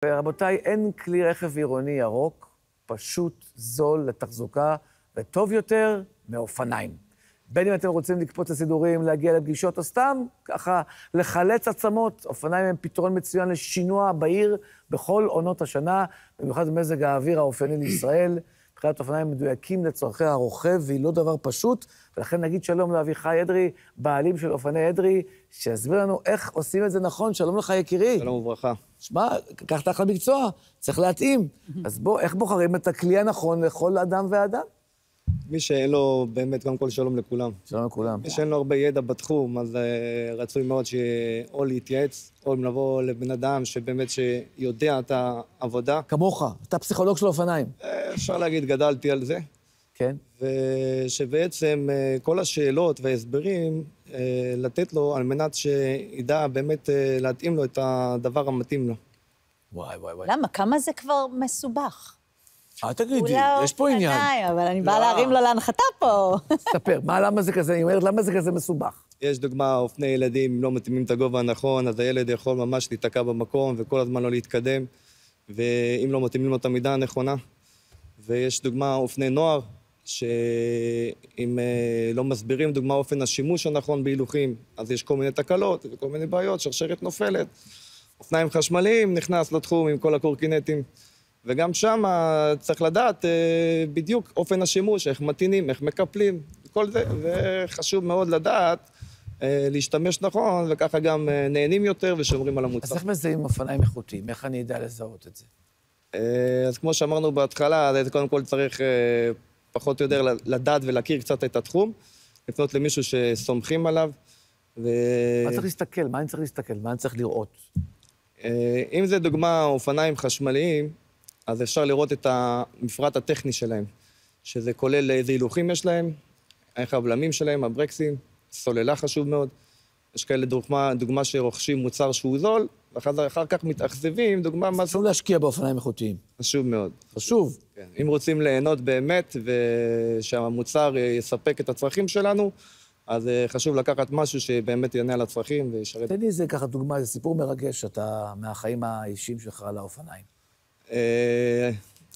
רבותיי, אין כלי רכב עירוני ירוק, פשוט, זול, לתחזוקה, וטוב יותר מאופניים. בין אם אתם רוצים לקפוץ לסידורים, להגיע לפגישות, או סתם ככה לחלץ עצמות, אופניים הם פתרון מצוין לשינוע בעיר בכל עונות השנה, במיוחד במזג האוויר האופייני לישראל. מבחינת אופניים מדויקים לצורכי הרוכב, והיא לא דבר פשוט, ולכן נגיד שלום לאביחי אדרי, בעלים של אופני אדרי, שיסביר לנו איך עושים את זה נכון. שלום לך יקירי. שלום וברכה. שמע, קח תחת מקצוע, צריך להתאים. אז בוא, איך בוחרים את הכלי הנכון לכל אדם ואדם? מי שאין לו באמת, גם כל שלום לכולם. שלום לכולם. מי שאין לו הרבה ידע בתחום, אז רצוי מאוד או להתייעץ, או לבוא לבן אדם שבאמת שיודע את העבודה. כמוך, אתה פסיכולוג של אופניים. אפשר להגיד, גדלתי על זה. כן. ושבעצם כל השאלות וההסברים, לתת לו על מנת שידע באמת להתאים לו את הדבר המתאים לו. וואי. למה? כמה זה כבר מסובך? תגידי, יש פה עניין. אבל אני באה להרים לו להנחתה פה. ספר, למה זה כזה? אני אומרת, למה זה כזה מסובך? יש דוגמה, אופני ילדים, אם לא מתאימים את הגובה הנכון, אז הילד יכול ממש להתקע במקום וכל הזמן לא להתקדם, ואם לא מתאימים לו את המידה הנכונה. ויש דוגמה, אופני נוער, שאם לא מסבירים דוגמה אופן השימוש הנכון בהילוכים, אז יש כל מיני תקלות וכל מיני בעיות, שרשרת נופלת. אופניים חשמליים נכנס לתחום עם כל הקורקינטים. וגם שם צריך לדעת בדיוק אופן השימוש, איך מתאינים, איך מקפלים, כל זה, וחשוב מאוד לדעת להשתמש נכון, וככה גם נהנים יותר ושומרים על המוצר. אז איך מזהים אופניים איכותיים? איך אני אדע לזהות את זה? אז כמו שאמרנו בהתחלה, אז קודם כל צריך פחות או יותר לדעת ולהכיר קצת את התחום, לפנות למישהו שסומכים עליו. מה צריך להסתכל? מה אני צריך להסתכל? מה אני צריך לראות? אם זה דוגמה אופניים חשמליים, אז אפשר לראות את המפרט הטכני שלהם, שזה כולל איזה הילוכים יש להם, איך הבלמים שלהם, הברקסים, סוללה חשוב מאוד. יש כאלה דוגמה שרוכשים מוצר שהוא זול, ואחר כך מתאכזבים, דוגמה מה... חשוב להשקיע באופניים איכותיים. חשוב מאוד. חשוב. כן. אם רוצים ליהנות באמת, ושהמוצר יספק את הצרכים שלנו, אז חשוב לקחת משהו שבאמת יענה על הצרכים וישרת. תן לי איזה ככה דוגמה, זה סיפור מרגש שאתה מהחיים האישיים שלך על האופניים.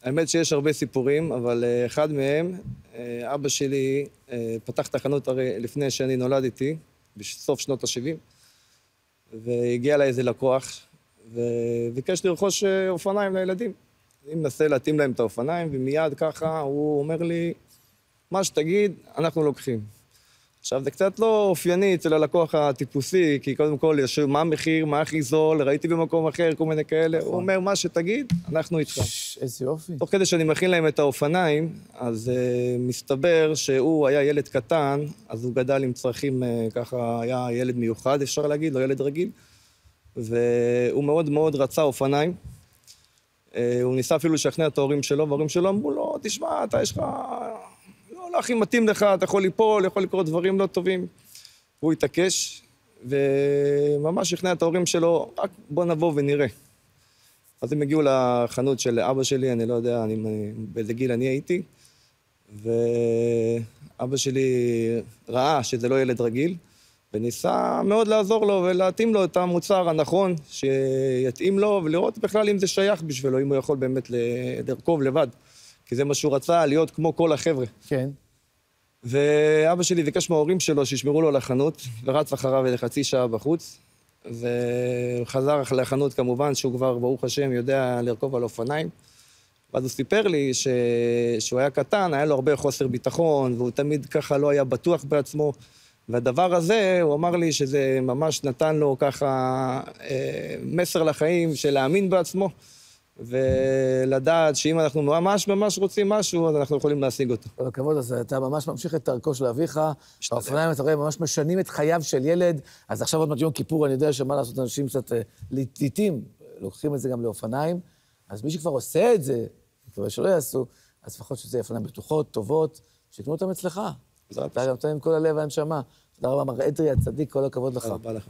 האמת שיש הרבה סיפורים, אבל אחד מהם, אבא שלי פתח את החנות הרי לפני שאני נולדתי, בסוף שנות ה-70, והגיע לה איזה לקוח, וביקש לרכוש אופניים לילדים. אני מנסה להתאים להם את האופניים, ומיד ככה הוא אומר לי, מה שתגיד, אנחנו לוקחים. עכשיו, זה קצת לא אופייני אצל הלקוח הטיפוסי, כי קודם כל ישב מה המחיר, מה הכי זול, ראיתי במקום אחר, כל מיני כאלה. הוא אומר, מה שתגיד, אנחנו איתך. איזה יופי. תוך כדי שאני מכין להם את האופניים, אז מסתבר שהוא היה ילד קטן, אז הוא גדל עם צרכים, ככה היה ילד מיוחד, אפשר להגיד, לא ילד רגיל, והוא מאוד מאוד רצה אופניים. הוא ניסה אפילו לשכנע את ההורים שלו, וההורים שלו אמרו לו, תשמע, אתה יש לך... לא הכי מתאים לך, אתה יכול ליפול, יכול לקרות דברים לא טובים. הוא התעקש, וממש שכנע את ההורים שלו, רק בוא נבוא ונראה. אז הם הגיעו לחנות של אבא שלי, אני לא יודע באיזה גיל אני הייתי, ואבא שלי ראה שזה לא ילד רגיל, וניסה מאוד לעזור לו ולהתאים לו את המוצר הנכון, שיתאים לו, ולראות בכלל אם זה שייך בשבילו, אם הוא יכול באמת לרכוב לבד. כי זה מה שהוא רצה, להיות כמו כל החבר'ה. כן. ואבא שלי ביקש מההורים שלו שישמרו לו לחנות, ורץ אחריו לחצי שעה בחוץ, וחזר לחנות כמובן, שהוא כבר, ברוך השם, יודע לרכוב על אופניים. ואז הוא סיפר לי שהוא היה קטן, היה לו הרבה חוסר ביטחון, והוא תמיד ככה לא היה בטוח בעצמו. והדבר הזה, הוא אמר לי שזה ממש נתן לו ככה מסר לחיים של להאמין בעצמו, ולדעת שאם אנחנו ממש רוצים משהו, אז אנחנו יכולים להשיג אותו. כל הכבוד, אז אתה ממש ממשיך את דרכו של אביך, האופניים, אתה רואה, ממש משנים את חייו של ילד, אז עכשיו עוד מעט יום כיפור, אני יודע שמה לעשות, אנשים קצת לעיתים, לוקחים את זה גם לאופניים, אז מי שכבר עושה את זה, מקווה שלא יעשו, אז לפחות שזה אופניים בטוחות, טובות, שיקנו אותם אצלך. אתה גם נותן עם כל הלב והנשמה. תודה רבה, מר אדרי הצדיק, כל הכבוד לך. תודה רבה לך.